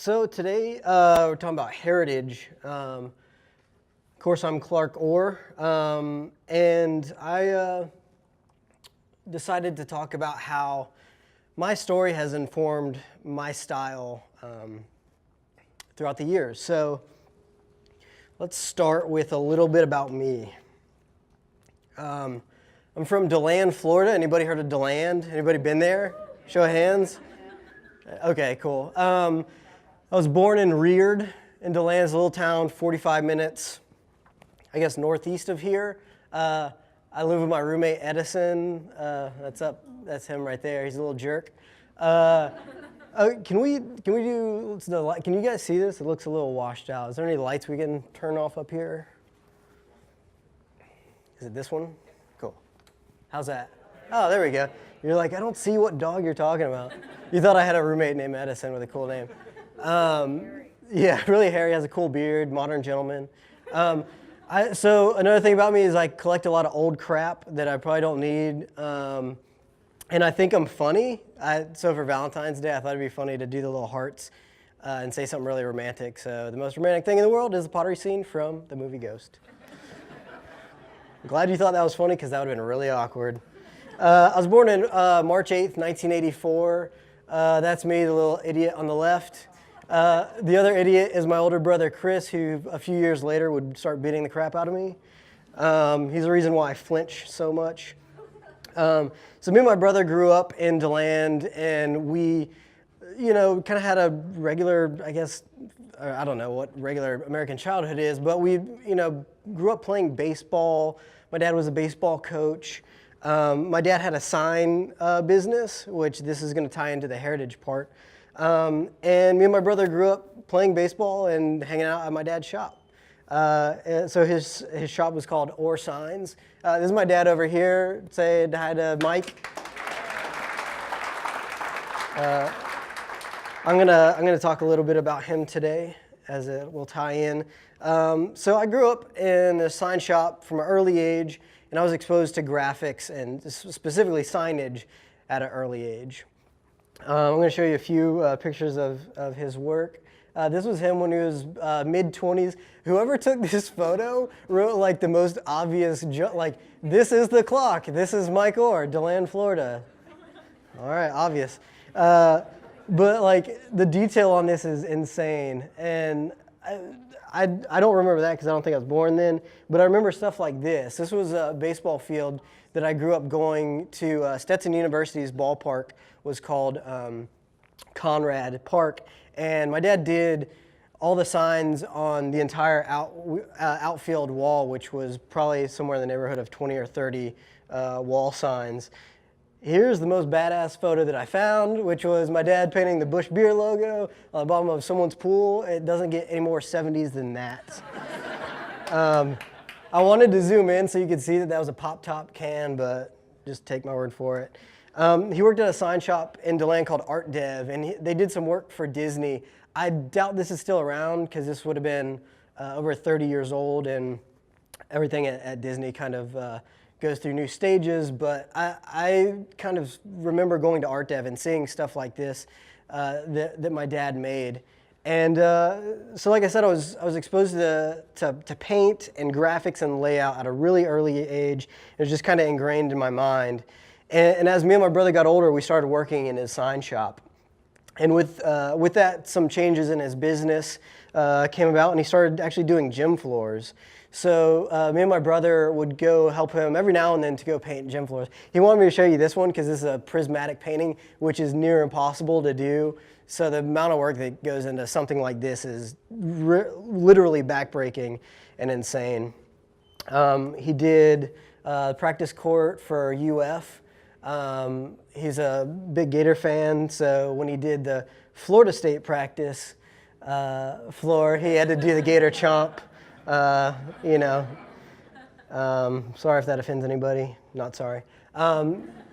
So today we're talking about heritage. Of course, I'm Clark Orr, and I decided to talk about how my story has informed my style throughout the years. So let's start with a little bit about me. I'm from DeLand, Florida. Anybody heard of DeLand? Anybody been there? Show of hands. Okay, cool. I was born and reared in DeLand, a little town, 45 minutes, I guess, northeast of here. I live with my roommate, Edison. That's him right there. He's a little jerk. Can you guys see this? It looks a little washed out. Is there any lights we can turn off up here? Is it this one? Cool. How's that? Oh, there we go. You're like, I don't see what dog you're talking about. You thought I had a roommate named Edison with a cool name. Yeah, really hairy, has a cool beard, modern gentleman. So another thing about me is I collect a lot of old crap that I probably don't need, and I think I'm funny. So for Valentine's Day, I thought it'd be funny to do the little hearts and say something really romantic. So the most romantic thing in the world is the pottery scene from the movie Ghost. I'm glad you thought that was funny because that would have been really awkward. I was born in March 8th, 1984. That's me, the little idiot on the left. The other idiot is my older brother, Chris, who a few years later would start beating the crap out of me. He's the reason why I flinch so much. So me and my brother grew up in DeLand, and we, kind of had a regular, I guess, I don't know what regular American childhood is, but we, grew up playing baseball. My dad was a baseball coach. My dad had a sign business, which this is going to tie into the heritage part. And me and my brother grew up playing baseball and hanging out at my dad's shop. So his shop was called Orr Signs. This is my dad over here. Say hi to Mike. I'm gonna talk a little bit about him today, as it will tie in. So I grew up in a sign shop from an early age, and I was exposed to graphics and specifically signage at an early age. I'm going to show you a few pictures of his work. This was him when he was mid-20s. Whoever took this photo wrote like the most obvious like, this is the clock. This is Mike Orr, DeLand, Florida. All right, obvious. But like the detail on this is insane. And I don't remember that because I don't think I was born then, but I remember stuff like this. This was a baseball field that I grew up going to. Stetson University's ballpark was called Conrad Park, and my dad did all the signs on the entire outfield wall, which was probably somewhere in the neighborhood of 20 or 30 wall signs. Here's the most badass photo that I found, which was my dad painting the Busch Beer logo on the bottom of someone's pool. It doesn't get any more 70s than that. I wanted to zoom in so you could see that was a pop-top can, but just take my word for it. He worked at a sign shop in DeLand called Art Dev, and they did some work for Disney. I doubt this is still around because this would have been over 30 years old, and everything at Disney kind of goes through new stages, but I kind of remember going to Art Dev and seeing stuff like this that my dad made. And so like I said, I was exposed to paint and graphics and layout at a really early age. It was just kind of ingrained in my mind. And as me and my brother got older, we started working in his sign shop. And with that, some changes in his business came about, and he started actually doing gym floors. So me and my brother would go help him every now and then to go paint gym floors. He wanted me to show you this one because this is a prismatic painting, which is near impossible to do. So the amount of work that goes into something like this is literally backbreaking and insane. He did practice court for UF. He's a big Gator fan, so when he did the Florida State practice floor, he had to do the Gator chomp. You know, sorry if that offends anybody. Not sorry.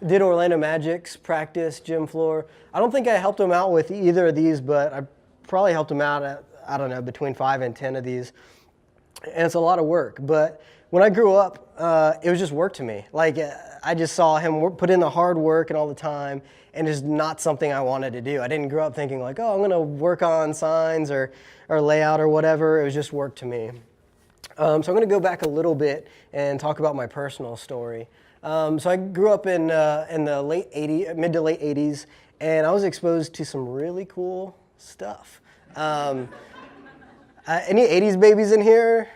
Did Orlando Magic's practice gym floor. I don't think I helped him out with either of these, but I probably helped him out at, I don't know, between 5 and 10 of these. And it's a lot of work. But when I grew up, it was just work to me. Like, I just saw him put in the hard work and all the time, and it's not something I wanted to do. I didn't grow up thinking like, oh, I'm going to work on signs or layout or whatever. It was just work to me. So I'm going to go back a little bit and talk about my personal story. So I grew up in the mid to late 80s, and I was exposed to some really cool stuff. Any 80s babies in here?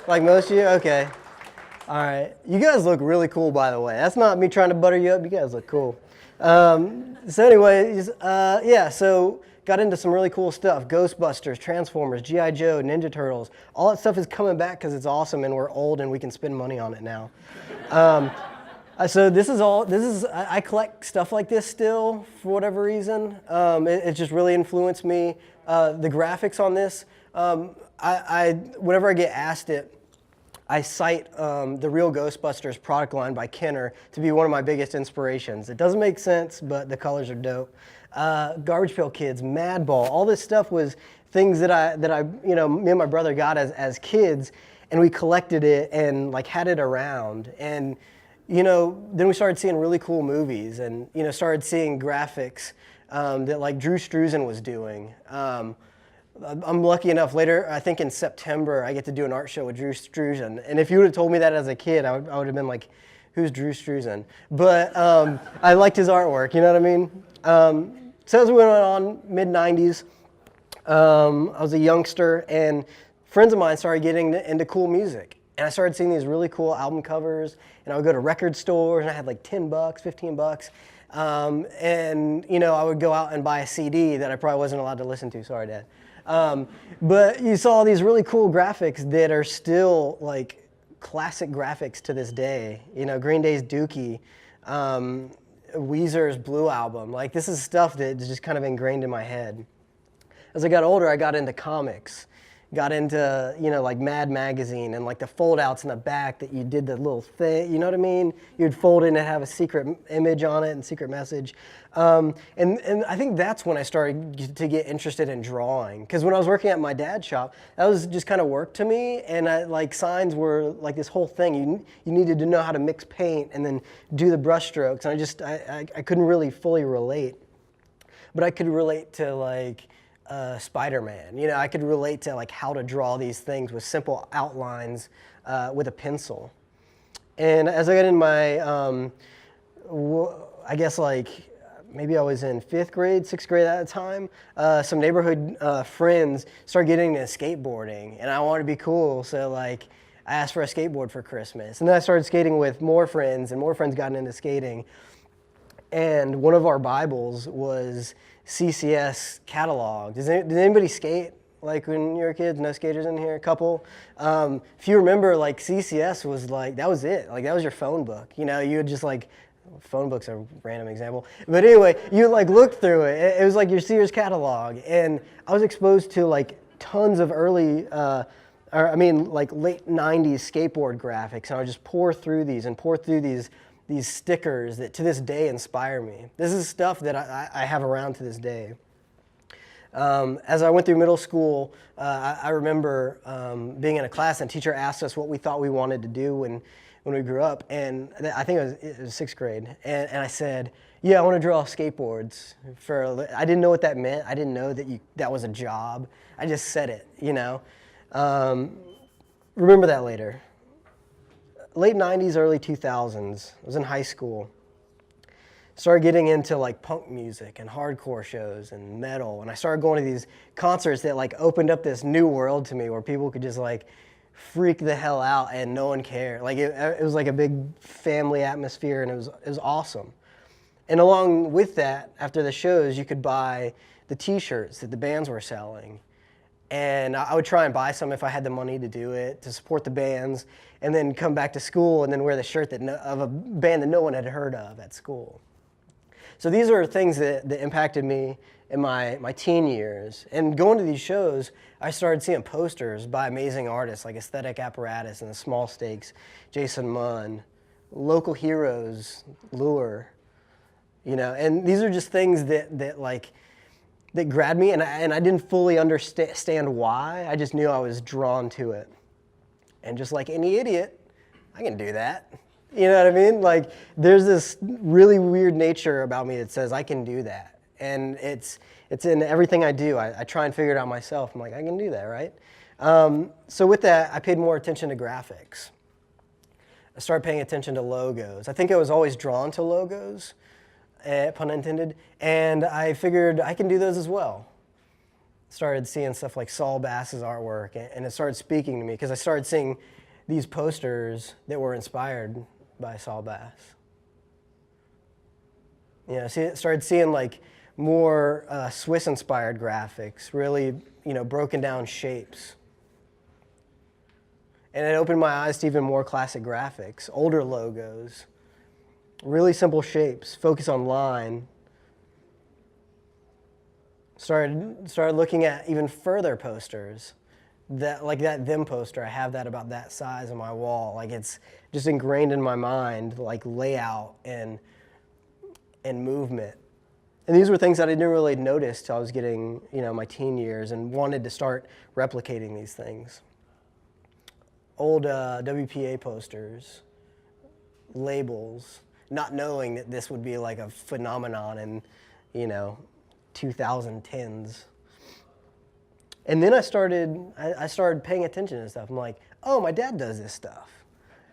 Like most of you? Okay. All right. You guys look really cool, by the way. That's not me trying to butter you up. You guys look cool. So anyways, so got into some really cool stuff. Ghostbusters, Transformers, G.I. Joe, Ninja Turtles. All that stuff is coming back because it's awesome and we're old and we can spend money on it now. So I collect stuff like this still for whatever reason. It just really influenced me. The graphics on this, whenever I get asked it, I cite the Real Ghostbusters product line by Kenner to be one of my biggest inspirations. It doesn't make sense, but the colors are dope. Garbage Pail Kids, Madball, all this stuff was things that I me and my brother got as kids, and we collected it and like had it around. And then we started seeing really cool movies and started seeing graphics that like Drew Struzan was doing. I'm lucky enough, later, I think in September, I get to do an art show with Drew Struzan. And if you would have told me that as a kid, I would have been like, who's Drew Struzan? But I liked his artwork, you know what I mean? So as we went on, mid-90s, I was a youngster, and friends of mine started getting into cool music. And I started seeing these really cool album covers, and I would go to record stores, and I had like $10, $15. And I would go out and buy a CD that I probably wasn't allowed to listen to. Sorry, Dad. But you saw these really cool graphics that are still like classic graphics to this day. Green Day's Dookie, Weezer's Blue Album. Like, this is stuff that's just kind of ingrained in my head. As I got older, I got into comics. Got into, like Mad Magazine and like the fold-outs in the back that you did the little thing, you know what I mean? You'd fold in and have a secret image on it and secret message. And I think that's when I started to get interested in drawing. Because when I was working at my dad's shop, that was just kind of work to me. And like signs were like this whole thing. You needed to know how to mix paint and then do the brush strokes. And I couldn't really fully relate. But I could relate to like, Spider-Man. I could relate to like how to draw these things with simple outlines with a pencil. And as I got in my, I guess like maybe I was in 5th grade, 6th grade at the time, some neighborhood friends started getting into skateboarding, and I wanted to be cool, so like I asked for a skateboard for Christmas. And then I started skating with more friends, and more friends got into skating. And one of our Bibles was CCS catalog. Did anybody skate like when you were kids? No skaters in here? A couple? If you remember, like CCS was like, that was it. Like that was your phone book. You would just like, phone book's a random example. But anyway, you like look through it. It was like your Sears catalog. And I was exposed to like tons of early, like late 90s skateboard graphics. And I would just pour through these stickers that to this day inspire me. This is stuff that I have around to this day. As I went through middle school, I remember being in a class and a teacher asked us what we thought we wanted to do when we grew up. And I think it was 6th grade. And I said, yeah, I want to draw skateboards. I didn't know what that meant. I didn't know that was a job. I just said it, Remember that later. Late 90s, early 2000s, I was in high school. Started getting into like punk music and hardcore shows and metal. And I started going to these concerts that like opened up this new world to me where people could just like freak the hell out and no one cared. Like it was like a big family atmosphere, and it was awesome. And along with that, after the shows, you could buy the t-shirts that the bands were selling. And I would try and buy some if I had the money to do it, to support the bands, and then come back to school and then wear the shirt of a band that no one had heard of at school. So these are things that impacted me in my teen years. And going to these shows, I started seeing posters by amazing artists like Aesthetic Apparatus and the Small Stakes, Jason Munn, local heroes, Lure, and these are just things that grabbed me, and I didn't fully understand why. I just knew I was drawn to it. And just like any idiot, I can do that. You know what I mean? Like, there's this really weird nature about me that says I can do that. And it's in everything I do. I try and figure it out myself. I'm like, I can do that, right? So with that, I paid more attention to graphics. I started paying attention to logos. I think I was always drawn to logos, pun intended, and I figured I can do those as well. Started seeing stuff like Saul Bass's artwork, and it started speaking to me because I started seeing these posters that were inspired by Saul Bass. Started seeing like more Swiss-inspired graphics, really, broken down shapes. And it opened my eyes to even more classic graphics, older logos, really simple shapes, focus on line. Started looking at even further posters, like that Them poster. I have that about that size on my wall. Like, it's just ingrained in my mind, like layout and movement. And these were things that I didn't really notice till I was getting, my teen years and wanted to start replicating these things. Old WPA posters, labels, not knowing that this would be like a phenomenon in, 2010s. And then I started paying attention to stuff. I'm like, oh, my dad does this stuff.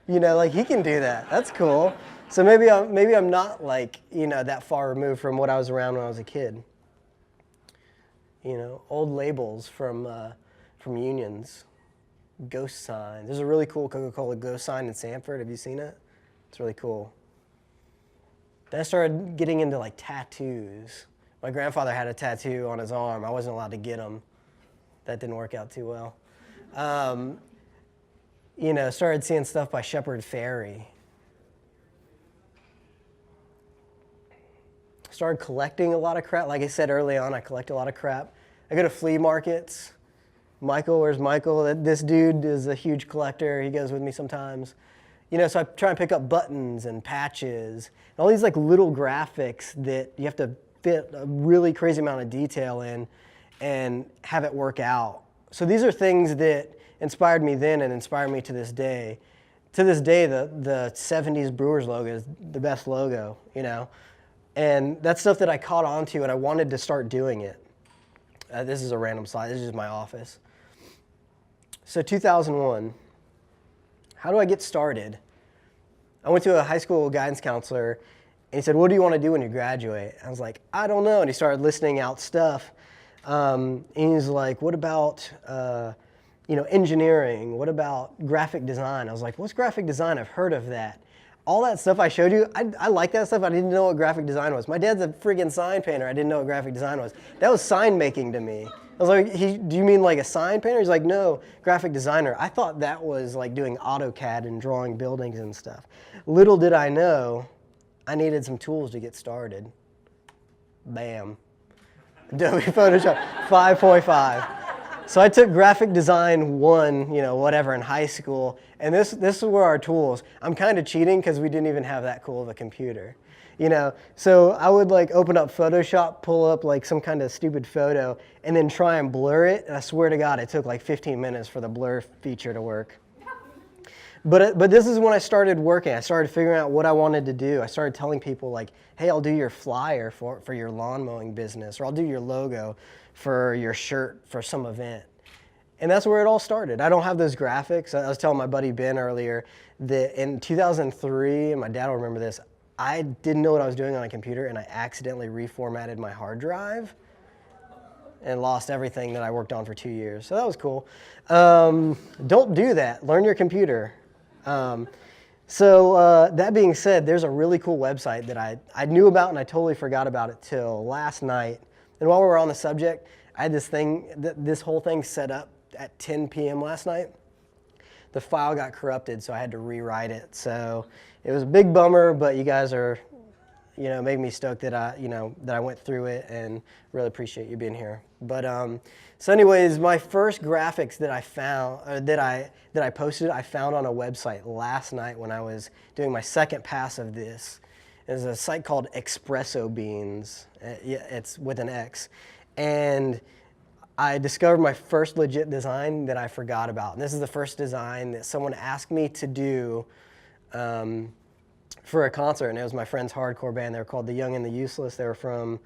Like, he can do that. That's cool. So maybe I'm not like, that far removed from what I was around when I was a kid. Old labels from unions, ghost signs. There's a really cool Coca-Cola ghost sign in Sanford. Have you seen it? It's really cool. Then I started getting into like tattoos. My grandfather had a tattoo on his arm. I wasn't allowed to get them. That didn't work out too well. Started seeing stuff by Shepard Fairey. Started collecting a lot of crap. Like I said early on, I collect a lot of crap. I go to flea markets. Michael, where's Michael? This dude is a huge collector. He goes with me sometimes. So I try and pick up buttons and patches, and all these like little graphics that you have to fit a really crazy amount of detail in and have it work out. So these are things that inspired me then and inspire me to this day. To this day, the 70s Brewers logo is the best logo, And that's stuff that I caught on to, and I wanted to start doing it. This is a random slide. This is just my office. So 2001, how do I get started? I went to a high school guidance counselor, and he said, what do you want to do when you graduate? I was like, I don't know. And he started listing out stuff. And he's like, what about engineering? What about graphic design? I was like, what's graphic design? I've heard of that. All that stuff I showed you, I like that stuff. I didn't know what graphic design was. My dad's a friggin' sign painter. I didn't know what graphic design was. That was sign making to me. I was like, do you mean like a sign painter? He's like, no, graphic designer. I thought that was like doing AutoCAD and drawing buildings and stuff. Little did I know, I needed some tools to get started. Bam. Adobe Photoshop 5.5. So I took graphic design 1, whatever, in high school, and this were our tools. I'm kind of cheating because we didn't even have that cool of a computer, So I would like open up Photoshop, pull up like some kind of stupid photo, and then try and blur it. And I swear to God, it took like 15 minutes for the blur feature to work. But this is when I started working. I started figuring out what I wanted to do. I started telling people like, hey, I'll do your flyer for your lawn mowing business, or I'll do your logo for your shirt for some event. And that's where it all started. I don't have those graphics. I was telling my buddy Ben earlier that in 2003, and my dad will remember this, I didn't know what I was doing on a computer, and I accidentally reformatted my hard drive and lost everything that I worked on for 2 years. So that was cool. Don't do that. Learn your computer. That being said, there's a really cool website that I knew about, and I totally forgot about it till last night. And while we're on the subject, I had this whole thing set up at 10 p.m. last night. The file got corrupted, so I had to rewrite it. So it was a big bummer, but you guys are, made me stoked that I went through it, and really appreciate you being here. But so anyways, my first graphics that I found, that I posted, I found on a website last night when I was doing my second pass of this. There's a site called Espresso Beans. It's with an X. And I discovered my first legit design that I forgot about. And this is the first design that someone asked me to do for a concert. And it was my friend's hardcore band. They were called The Young and the Useless. They were from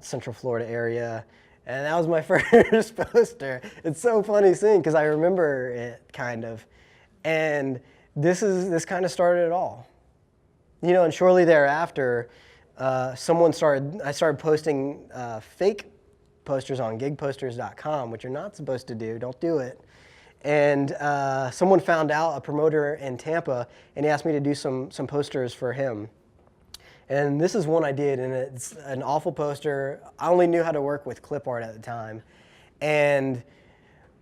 Central Florida area. And that was my first poster. It's so funny seeing because I remember it kind of. And this kind of started it all. And shortly thereafter, I started posting fake posters on gigposters.com, which you're not supposed to do. Don't do it. And someone found out, a promoter in Tampa, and he asked me to do some posters for him. And this is one I did, and it's an awful poster. I only knew how to work with clip art at the time. And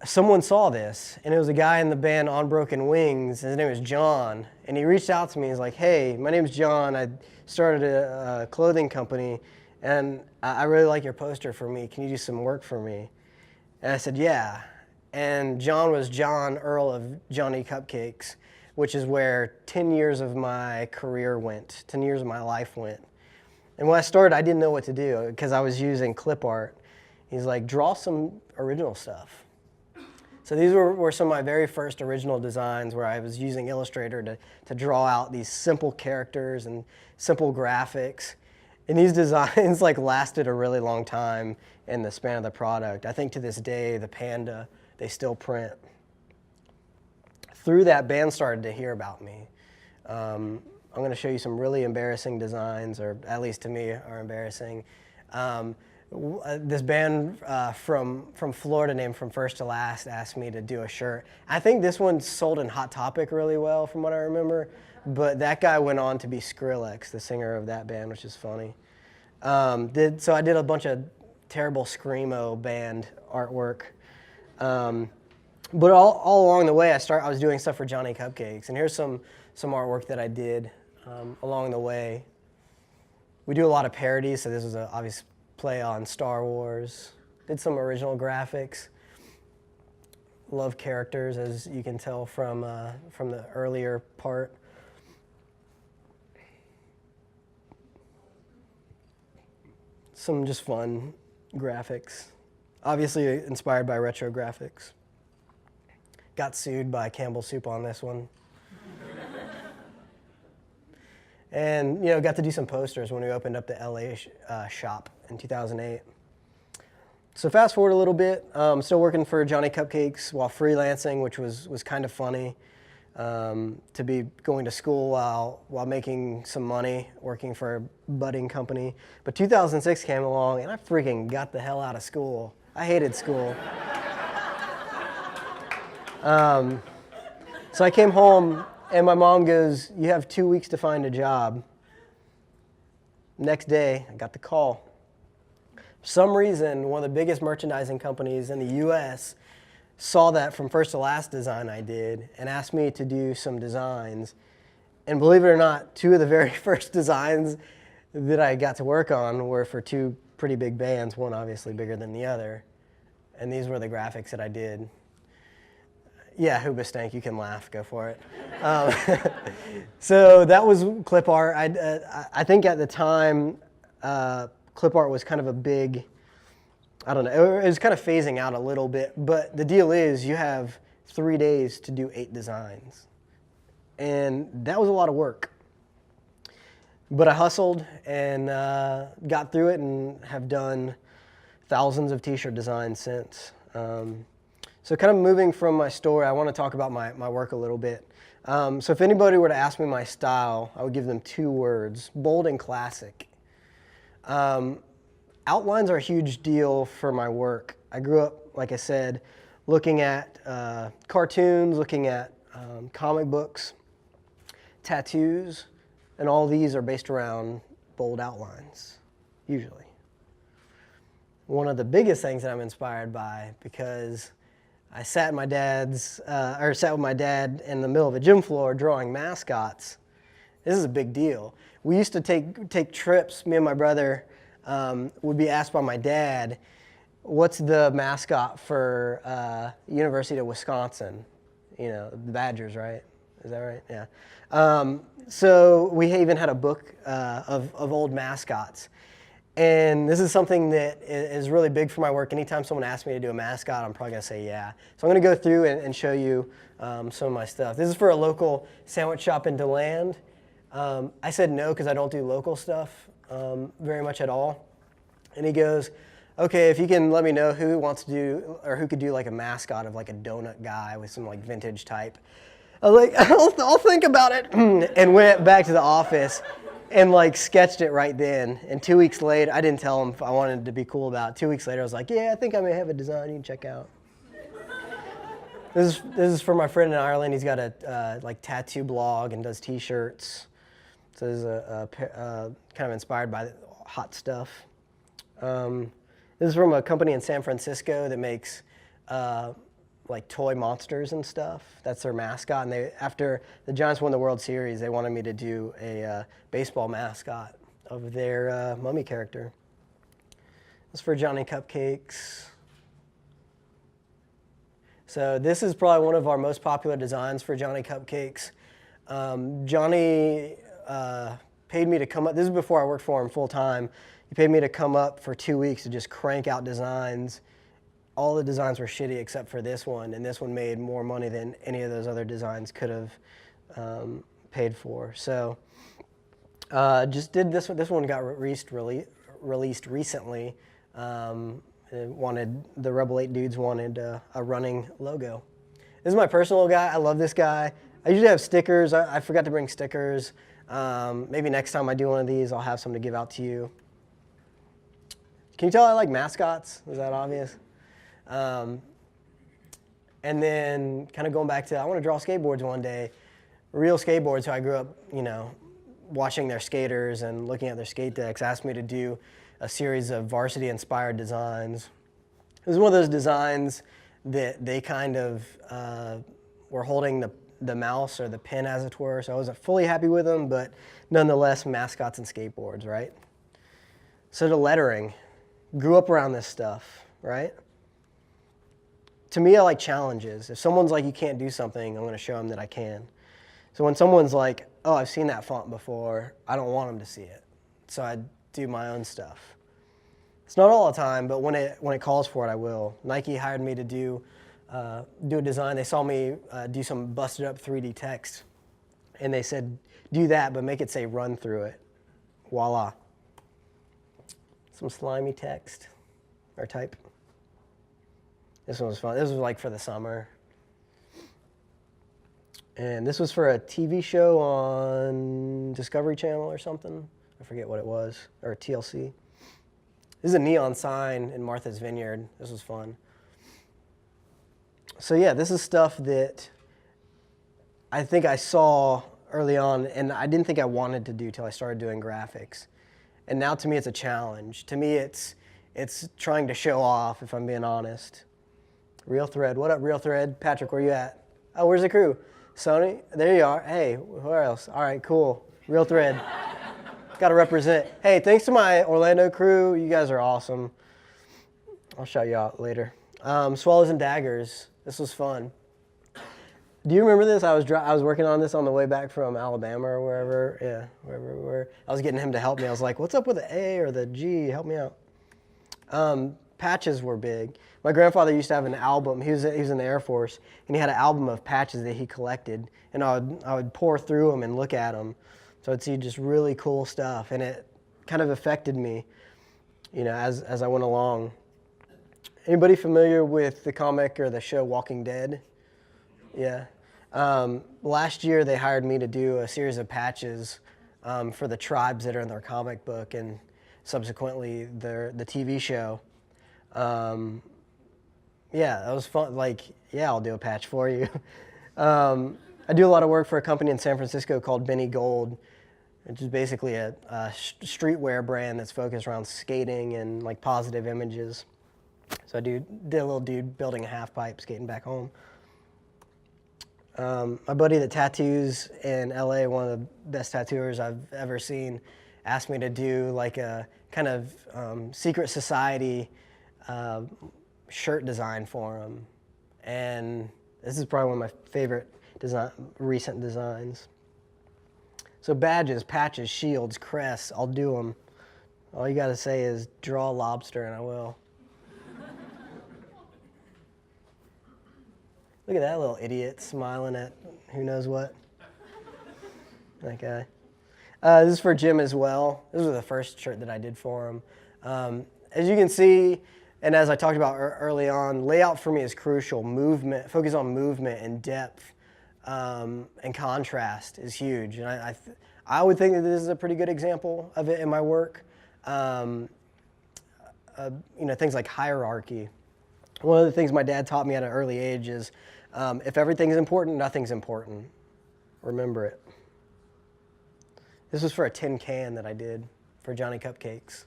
someone saw this, and it was a guy in the band On Broken Wings. His name was John, and he reached out to me. He's like, "Hey, my name's John. I started a clothing company, and I really like your poster for me. Can you do some work for me?" And I said, "Yeah." And John was John Earl of Johnny Cupcakes, which is where 10 years of my career went, 10 years of my life went. And when I started, I didn't know what to do because I was using clip art. He's like, "Draw some original stuff." So these were some of my very first original designs where I was using Illustrator to draw out these simple characters and simple graphics. And these designs lasted a really long time in the span of the product. I think to this day, the Panda, they still print. Through that, bands started to hear about me. I'm going to show you some really embarrassing designs, or at least to me are embarrassing. This band from Florida named From First to Last asked me to do a shirt. I think this one sold in Hot Topic really well from what I remember, but that guy went on to be Skrillex, the singer of that band, which is funny. So I did a bunch of terrible Screamo band artwork. But all along the way, I was doing stuff for Johnny Cupcakes, and here's some artwork that I did along the way. We do a lot of parodies, so this was an obvious play on Star Wars. Did some original graphics. Love characters, as you can tell from the earlier part. Some just fun graphics. Obviously inspired by retro graphics. Got sued by Campbell Soup on this one. And got to do some posters when we opened up the LA shop in 2008. So fast forward a little bit, still working for Johnny Cupcakes while freelancing, which was kind of funny. To be going to school while making some money, working for a budding company. But 2006 came along, and I freaking got the hell out of school. I hated school. So I came home, and my mom goes, "You have 2 weeks to find a job." Next day, I got the call. For some reason, one of the biggest merchandising companies in the U.S. saw that From First to Last design I did and asked me to do some designs. And believe it or not, two of the very first designs that I got to work on were for two pretty big bands, one obviously bigger than the other. And these were the graphics that I did. Yeah, Hoobastank, you can laugh, go for it. So that was clip art. I think at the time, clip art was kind of a big, I don't know, it was kind of phasing out a little bit, but the deal is you have 3 days to do 8 designs. And that was a lot of work. But I hustled and got through it and have done thousands of t-shirt designs since. So kind of moving from my story, I want to talk about my work a little bit. So if anybody were to ask me my style, I would give them 2 words, bold and classic. Outlines are a huge deal for my work. I grew up, like I said, looking at cartoons, looking at comic books, tattoos, and all these are based around bold outlines, usually. one of the biggest things that I'm inspired by, because I sat with my dad in the middle of a gym floor drawing mascots. This is a big deal. We used to take trips. Me and my brother would be asked by my dad, "What's the mascot for University of Wisconsin?" You know, the Badgers, right? Is that right? Yeah. So we even had a book of old mascots. And this is something that is really big for my work. Anytime someone asks me to do a mascot, I'm probably going to say yeah. So I'm going to go through and show you some of my stuff. This is for a local sandwich shop in DeLand. I said no because I don't do local stuff very much at all. And he goes, "Okay, if you can let me know who wants to do, or who could do like a mascot of like a donut guy with some like vintage type." I was like, I'll think about it, and went back to the office and like sketched it right then. And 2 weeks later, I didn't tell him I wanted to be cool about it. 2 weeks later, I was like, "Yeah, I think I may have a design you can check out." This is for my friend in Ireland. He's got a like tattoo blog and does T-shirts. So this is kind of inspired by hot stuff. This is from a company in San Francisco that makes like toy monsters and stuff. That's their mascot. And after the Giants won the World Series, they wanted me to do a baseball mascot of their mummy character. This is for Johnny Cupcakes. So this is probably one of our most popular designs for Johnny Cupcakes. Johnny paid me to come up. This is before I worked for him full time. He paid me to come up for 2 weeks to just crank out designs. All the designs were shitty except for this one, and this one made more money than any of those other designs could have paid for. So just did this one. This one got released recently. The Rebel 8 dudes wanted a running logo. This is my personal guy. I love this guy. I usually have stickers. I forgot to bring stickers. Maybe next time I do one of these, I'll have some to give out to you. Can you tell I like mascots? Is that obvious? And then kind of going back to, I want to draw skateboards one day. Real skateboards, so I grew up, watching their skaters and looking at their skate decks, asked me to do a series of varsity-inspired designs. It was one of those designs that they kind of were holding the mouse or the pin, as it were, so I wasn't fully happy with them, but nonetheless, mascots and skateboards, right? So the lettering, grew up around this stuff, right? To me, I like challenges. If someone's like, you can't do something, I'm going to show them that I can. So when someone's like, oh, I've seen that font before, I don't want them to see it. So I do my own stuff. It's not all the time, but when it calls for it, I will. Nike hired me to do a design. They saw me do some busted up 3D text, and they said, do that, but make it say run through it. Voila. Some slimy text or type. This one was fun. This was like for the summer. And this was for a TV show on Discovery Channel or something. I forget what it was, or TLC. This is a neon sign in Martha's Vineyard. This was fun. So yeah, this is stuff that I think I saw early on, and I didn't think I wanted to do till I started doing graphics. And now to me, it's a challenge. To me, it's trying to show off, if I'm being honest. Real Thread. What up, Real Thread? Patrick, where you at? Oh, where's the crew? Sony? There you are. Hey, where else? All right, cool. Real Thread. Got to represent. Hey, thanks to my Orlando crew. You guys are awesome. I'll shout you out later. Swallows and Daggers. This was fun. Do you remember this? I was working on this on the way back from Alabama or wherever. Yeah, wherever we were. I was getting him to help me. I was like, what's up with the A or the G? Help me out. Patches were big. My grandfather used to have an album. He was in the Air Force, and he had an album of patches that he collected. And I would pour through them and look at them. So I'd see just really cool stuff, and it kind of affected me, as I went along. Anybody familiar with the comic or the show Walking Dead? Yeah. Last year they hired me to do a series of patches for the tribes that are in their comic book, and subsequently the TV show. Yeah, that was fun. Like, yeah, I'll do a patch for you. I do a lot of work for a company in San Francisco called Benny Gold. which is basically a streetwear brand that's focused around skating and like positive images. So I did a little dude building a half pipe, skating back home. My buddy that tattoos in LA, one of the best tattooers I've ever seen, asked me to do like a kind of secret society shirt design for him. And this is probably one of my favorite recent designs. So badges, patches, shields, crests, I'll do them. All you gotta say is draw a lobster and I will. Look at that little idiot smiling at who knows what. That guy. This is for Jim as well. This was the first shirt that I did for him. As you can see, and as I talked about early on, layout for me is crucial. Movement, focus on movement and depth and contrast is huge. And I would think that this is a pretty good example of it in my work. Things like hierarchy. One of the things my dad taught me at an early age is if everything's important, nothing's important. Remember it. This was for a tin can that I did for Johnny Cupcakes.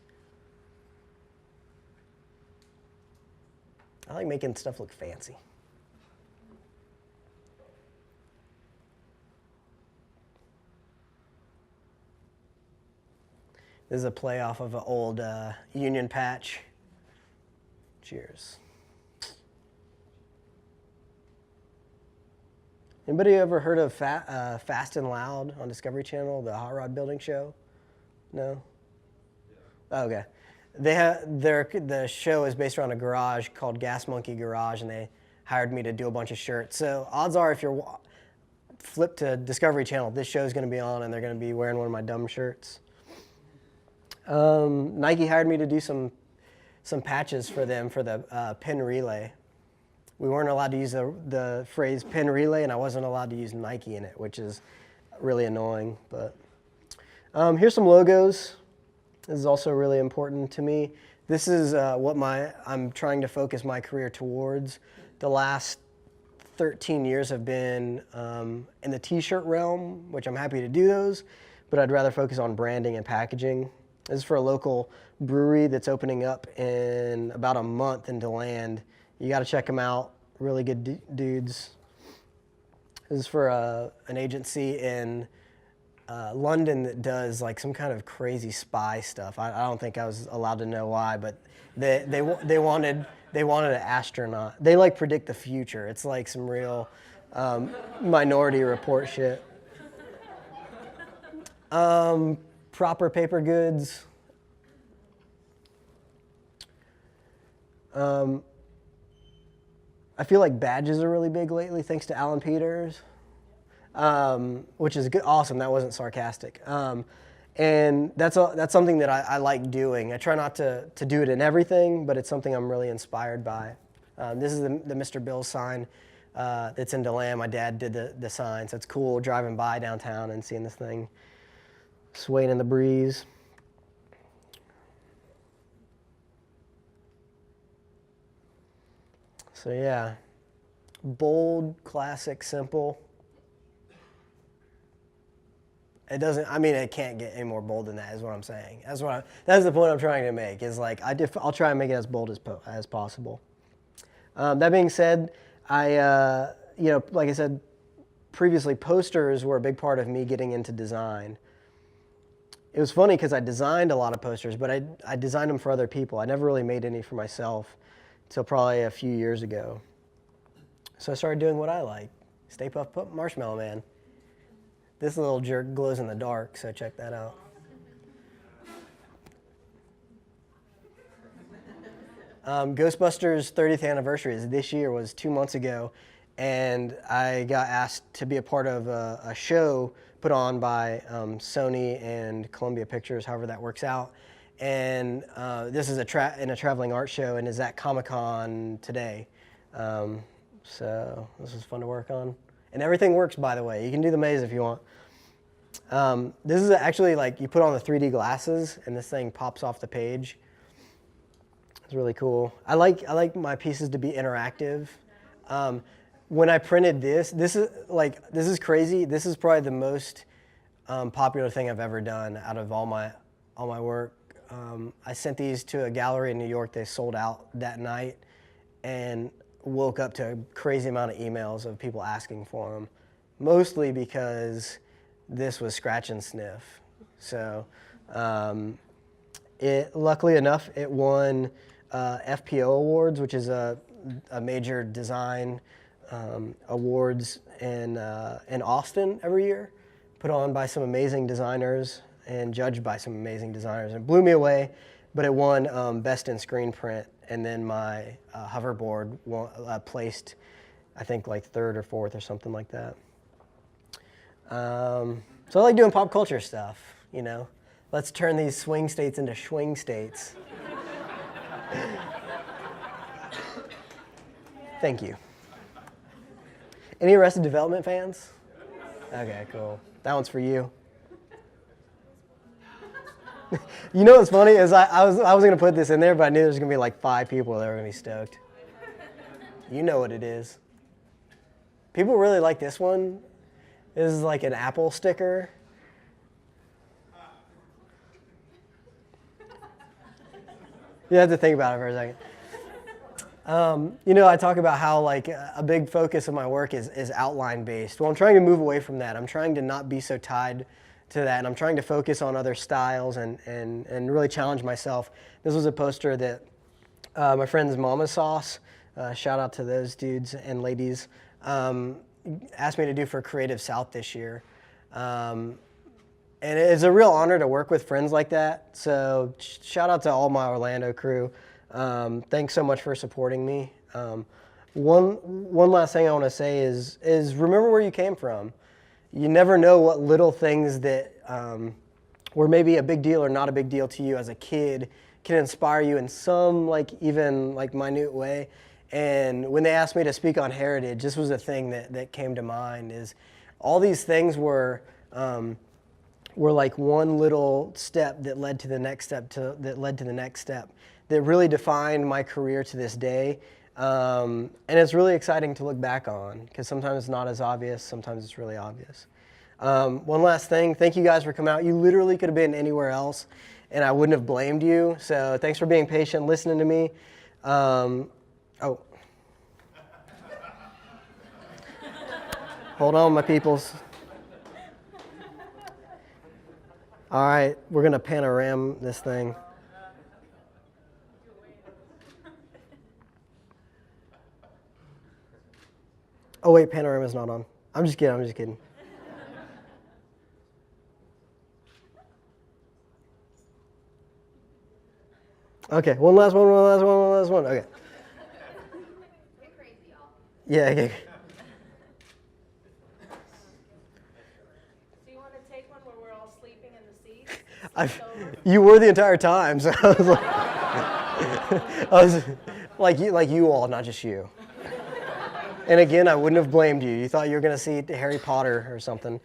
I like making stuff look fancy. This is a play off of an old Union patch. Cheers. Anybody ever heard of Fast and Loud on Discovery Channel, the hot rod building show? No? Oh, okay. The show is based around a garage called Gas Monkey Garage, and they hired me to do a bunch of shirts. So odds are if you're flip to Discovery Channel, this show is going to be on, and they're going to be wearing one of my dumb shirts. Nike hired me to do some patches for them for the pin relay. We weren't allowed to use the phrase pin relay, and I wasn't allowed to use Nike in it, which is really annoying. But here's some logos. This is also really important to me. This is what I'm trying to focus my career towards. The last 13 years have been in the t-shirt realm, which I'm happy to do those, but I'd rather focus on branding and packaging. This is for a local brewery that's opening up in about a month in DeLand. You got to check them out. Really good dudes. This is for an agency in London that does like some kind of crazy spy stuff. I don't think I was allowed to know why, but they wanted an astronaut. They like predict the future. It's like some real Minority Report shit. Proper paper goods. I feel like badges are really big lately, thanks to Alan Peters, which is good, awesome. That wasn't sarcastic. And that's something that I like doing. I try not to do it in everything, but it's something I'm really inspired by. This is the Mr. Bill sign that's in DeLand. My dad did the sign, so it's cool driving by downtown and seeing this thing swaying in the breeze. So yeah, bold, classic, simple. It doesn't, I mean, it can't get any more bold than that is what I'm saying. That's the point I'm trying to make is like, I'll try and make it as bold as possible. That being said, like I said previously, posters were a big part of me getting into design. It was funny because I designed a lot of posters, but I designed them for other people. I never really made any for myself until probably a few years ago. So I started doing what I like, Stay Puft Marshmallow Man. This little jerk glows in the dark, so check that out. Ghostbusters 30th anniversary is this year, was 2 months ago, and I got asked to be a part of a show put on by Sony and Columbia Pictures, however that works out. And this is in a traveling art show, and is at Comic-Con today. So this was fun to work on. And everything works, by the way. You can do the maze if you want. This is actually like you put on the 3D glasses, and this thing pops off the page. It's really cool. I like my pieces to be interactive. When I printed this is crazy. This is probably the most popular thing I've ever done out of all my work. I sent these to a gallery in New York. They sold out that night, and woke up to a crazy amount of emails of people asking for them, mostly because this was scratch and sniff. So luckily enough, it won FPO Awards, which is a major design awards in Austin every year, put on by some amazing designers and judged by some amazing designers. And it blew me away, but it won Best in Screen Print, and then my hoverboard placed, I think, like 3rd or 4th or something like that. So I like doing pop culture stuff, you know. Let's turn these swing states into schwing states. Thank you. Any Arrested Development fans? Okay, cool. That one's for you. You know what's funny is I was going to put this in there, but I knew there was going to be like 5 people that were going to be stoked. You know what it is. People really like this one. This is like an Apple sticker. You have to think about it for a second. You know, I talk about how like a big focus of my work is outline based. Well, I'm trying to move away from that. I'm trying to not be so tied to that, and I'm trying to focus on other styles and really challenge myself. This was a poster that my friends Mama Sauce, shout out to those dudes and ladies, asked me to do for Creative South this year. And it's a real honor to work with friends like that. So shout out to all my Orlando crew. Thanks so much for supporting me. One last thing I want to say is remember where you came from. You never know what little things that were maybe a big deal or not a big deal to you as a kid can inspire you in some even minute way. And when they asked me to speak on heritage, this was a thing that came to mind. Is all these things were like one little step that led to the next step that really defined my career to this day. And it's really exciting to look back on, because sometimes it's not as obvious, sometimes it's really obvious. One last thing, thank you guys for coming out. You literally could have been anywhere else, and I wouldn't have blamed you. So thanks for being patient, listening to me. Hold on, my peoples. All right, we're going to panorama this thing. Oh, wait, panorama's not on. I'm just kidding. Okay, one last one. Okay. Get crazy, y'all. Yeah, okay. Do you want to take one where we're all sleeping in the seats? You were the entire time, so I was like, you all, not just you. And again, I wouldn't have blamed you. You thought you were going to see Harry Potter or something.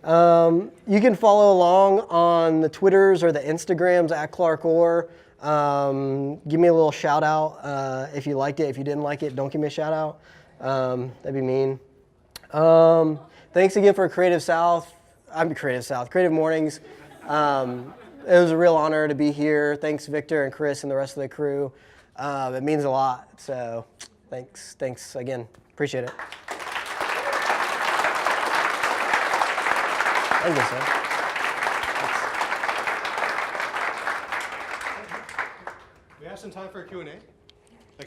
You can follow along on the Twitters or the Instagrams at Clark Orr. Give me a little shout out if you liked it. If you didn't like it, don't give me a shout out. That'd be mean. Thanks again for Creative Mornings. It was a real honor to be here. Thanks, Victor and Chris and the rest of the crew. It means a lot. So thanks again. Appreciate it. Thank you, sir. We have some time for a Q&A.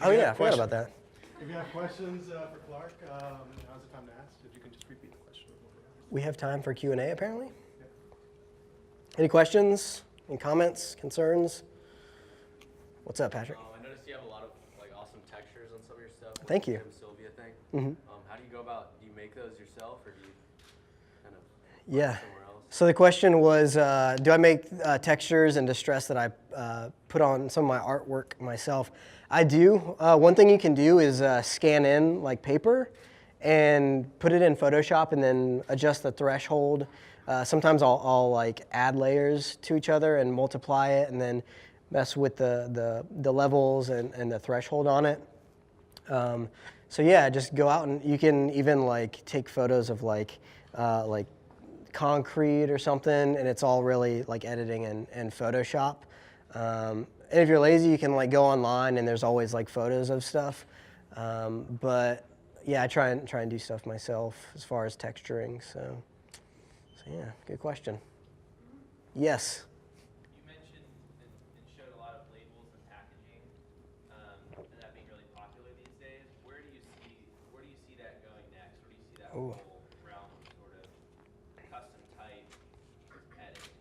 Oh yeah, I forgot about that. If you have questions for Clark, now's the time to ask. If you can just repeat the question. We have time for Q&A, apparently. Yeah. Any questions? Any comments? Concerns? What's up, Patrick? I noticed you have a lot of awesome textures on some of your stuff. Thank you. Tim Sylvia thing. Mm-hmm. How do you go about? Do you make those yourself, or do you kind of Yeah. somewhere else? So the question was, do I make textures and distress that I put on some of my artwork myself? I do. One thing you can do is scan in paper and put it in Photoshop and then adjust the threshold. Sometimes I'll add layers to each other and multiply it and then mess with the levels and the threshold on it. So yeah, just go out and you can even take photos of concrete or something, and it's all really like editing and Photoshop. And if you're lazy, you can like go online, and there's always like photos of stuff. But yeah, I try and do stuff myself as far as texturing. So yeah, good question. Yes. You mentioned and showed a lot of labels and packaging, and that being really popular these days. Where do you see that going next? Where do you see that Ooh. whole realm of sort of custom type heading?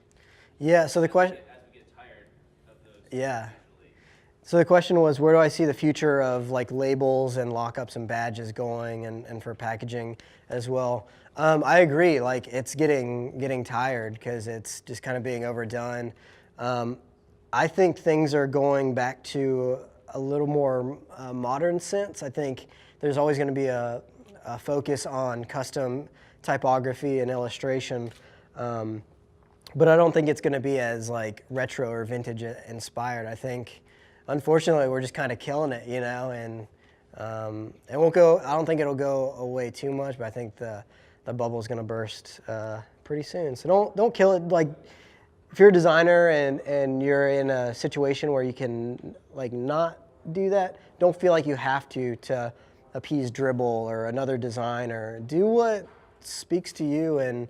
Yeah. So the question. As we get tired of those Yeah. usually. So the question was, where do I see the future of like labels and lockups and badges going, and for packaging as well? I agree. Like it's getting tired because it's just kind of being overdone. I think things are going back to a little more modern sense. I think there's always going to be a focus on custom typography and illustration. But I don't think it's going to be as like retro or vintage inspired. I think, unfortunately, we're just kind of killing it, and it won't go. I don't think it'll go away too much, but I think the bubble's going to burst pretty soon. So don't kill it. Like, if you're a designer and you're in a situation where you can like not do that, don't feel like you have to appease Dribble or another designer. Do what speaks to you, and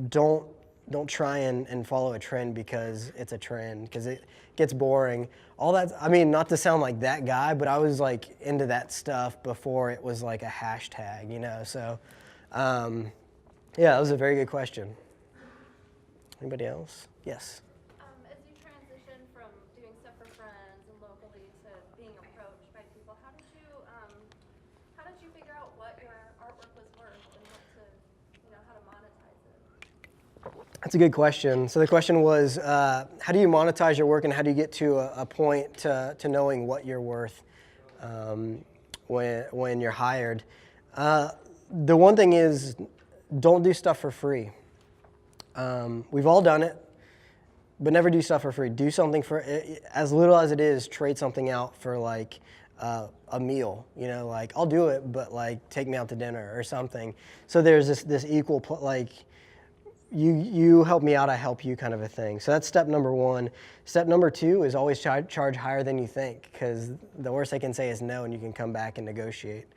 don't try and follow a trend because it's a trend, because it gets boring. All that, I mean, not to sound like that guy, but I was like into that stuff before it was like a hashtag, so yeah, that was a very good question. Anybody else? Yes. As you transition from doing stuff for friends and locally to being approached by people, how did you figure out what your artwork was worth and how to monetize it? That's a good question. So the question was, how do you monetize your work, and how do you get to a point to knowing what you're worth when you're hired? The one thing is, don't do stuff for free. We've all done it, but never do stuff for free. Do something for as little as it is. Trade something out for like a meal. Like I'll do it, but like take me out to dinner or something. So there's this equal like. You help me out, I help you kind of a thing. So that's step number one. Step number two is always charge higher than you think, because the worst they can say is no, and you can come back and negotiate.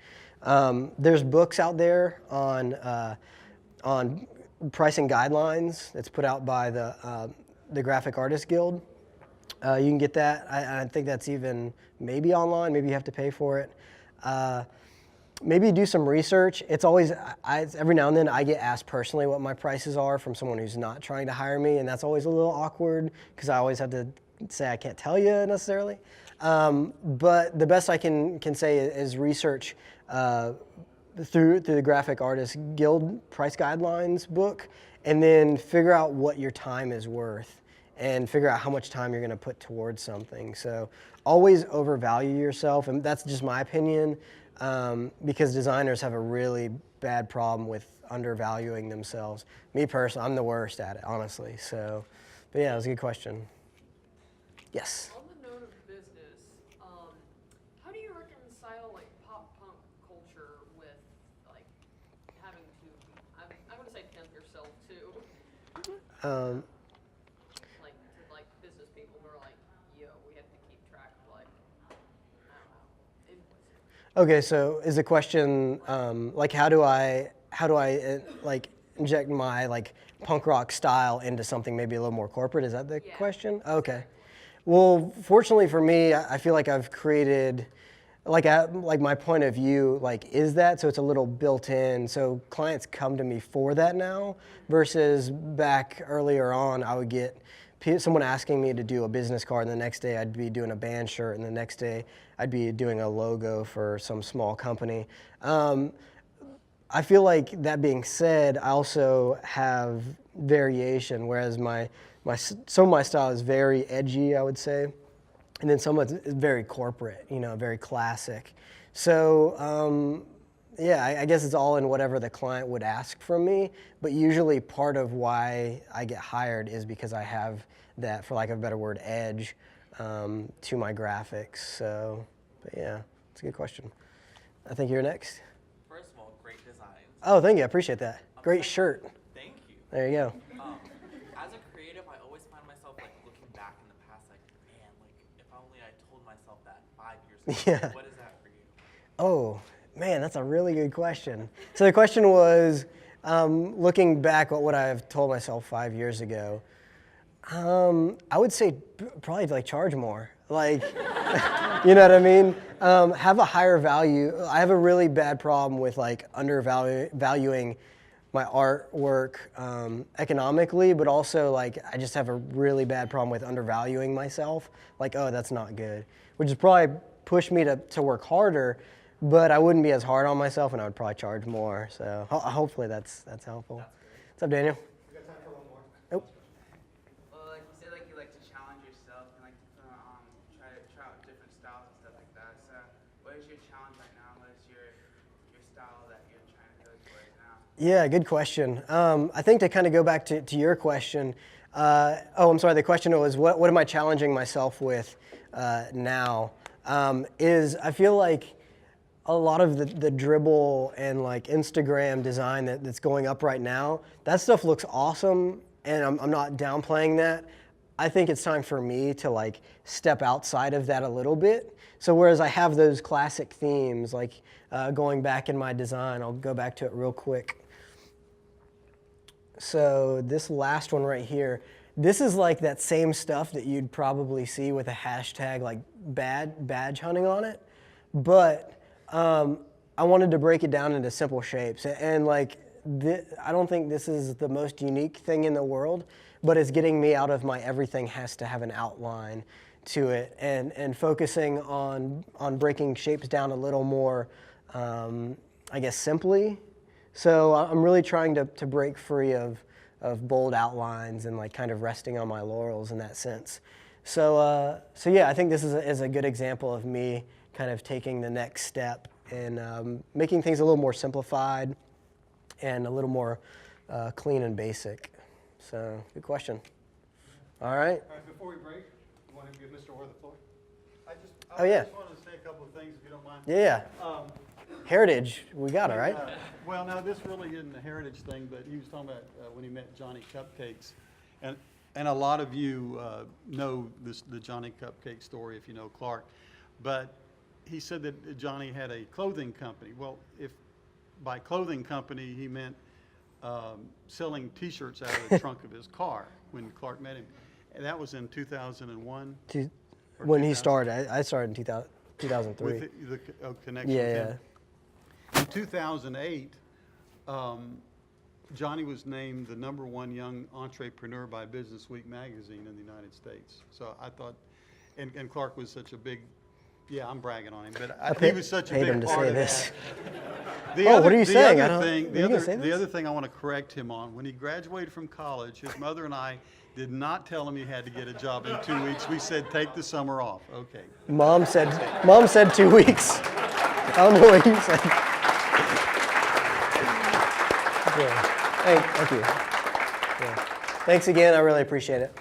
There's books out there on pricing guidelines. It's put out by the Graphic Artists Guild. You can get that. I think that's even maybe online. Maybe you have to pay for it. Maybe do some research. It's always, every now and then I get asked personally what my prices are from someone who's not trying to hire me, and that's always a little awkward because I always have to say I can't tell you necessarily. But the best I can say is research through the Graphic Artists Guild Price Guidelines book, and then figure out what your time is worth and figure out how much time you're going to put towards something. So always overvalue yourself, and that's just my opinion. Because designers have a really bad problem with undervaluing themselves. Me personally, I'm the worst at it, honestly. So, but yeah, it was a good question. Yes. On the note of business, how do you reconcile like pop punk culture with like having to? I'm gonna say pimp yourself too. Like business people who are like, yo, we have to keep track of like, I don't know, invoicing. Okay, so is the question like how do I like inject my like punk rock style into something maybe a little more corporate? Is that the question? Okay. Well, fortunately for me, I feel like I've created like my point of view like is that, so it's a little built in. So clients come to me for that now versus back earlier on I would get someone asking me to do a business card, and the next day I'd be doing a band shirt, and the next day I'd be doing a logo for some small company. I feel like that being said, I also have variation, whereas some of my style is very edgy, I would say, and then some of it's very corporate, very classic. So yeah, I guess it's all in whatever the client would ask from me, but usually part of why I get hired is because I have that, for lack of a better word, edge to my graphics. So, but yeah, it's a good question. I think you're next. First of all, great designs. Oh, thank you. I appreciate that. Great shirt. Thank you. There you go. As a creative, I always find myself like looking back in the past, like, man, like if only I told myself that 5 years ago. Yeah. What is that for you? Oh, man, that's a really good question. So the question was, looking back, what would I have told myself 5 years ago? I would say probably like charge more. Like, you know what I mean? Have a higher value. I have a really bad problem with like undervaluing my artwork economically, but also like I just have a really bad problem with undervaluing myself. Like, oh, that's not good, which is probably push me to work harder, but I wouldn't be as hard on myself, and I would probably charge more. So hopefully that's helpful. What's up, Daniel? We got time for one more. Nope. Well, like you said, like you like to challenge yourself and like to try out different styles and stuff like that. So, what is your challenge right now? What is your style that you're trying to go towards now? Yeah, good question. I think to kind of go back to your question, I'm sorry, the question was, what am I challenging myself with now? Is I feel like a lot of the dribble and like Instagram design that's going up right now, that stuff looks awesome, and I'm not downplaying that. I think it's time for me to like step outside of that a little bit. So whereas I have those classic themes, like going back in my design, I'll go back to it real quick. So this last one right here, this is like that same stuff that you'd probably see with a hashtag like badge hunting on it, but I wanted to break it down into simple shapes, and like I don't think this is the most unique thing in the world, but it's getting me out of my everything has to have an outline to it, and focusing on breaking shapes down a little more, I guess, simply. So I'm really trying to break free of bold outlines and like kind of resting on my laurels in that sense. So yeah, I think this is a good example of me kind of taking the next step in making things a little more simplified and a little more clean and basic. So good question. All right. All right, before we break, you want to give Mr. Orr the floor? I Oh, yeah. just wanted to say a couple of things, if you don't mind. Yeah. Heritage, we got it, right? Well, no, this really isn't a heritage thing, but he was talking about when he met Johnny Cupcakes. And a lot of you know the Johnny Cupcake story if you know Clark. But he said that Johnny had a clothing company. Well, if by clothing company he meant selling T-shirts out of the trunk of his car when Clark met him. And that was in 2001. When he started, I started in 2003. With the connection Yeah, with yeah. him. In 2008, Johnny was named the #1 young entrepreneur by Business Week magazine in the United States. So I thought, and Clark was such a big, yeah, I'm bragging on him, but he was such a paid big him to part say of this. that. Oh, what are you saying? I don't- Thing, were you gonna say the this? other thing I want to correct him on, when he graduated from college, his mother and I did not tell him he had to get a job in 2 weeks. We said, take the summer off. Okay. Mom said 2 weeks. I don't know what you said. Yeah. Thank you. Yeah. Thanks again. I really appreciate it.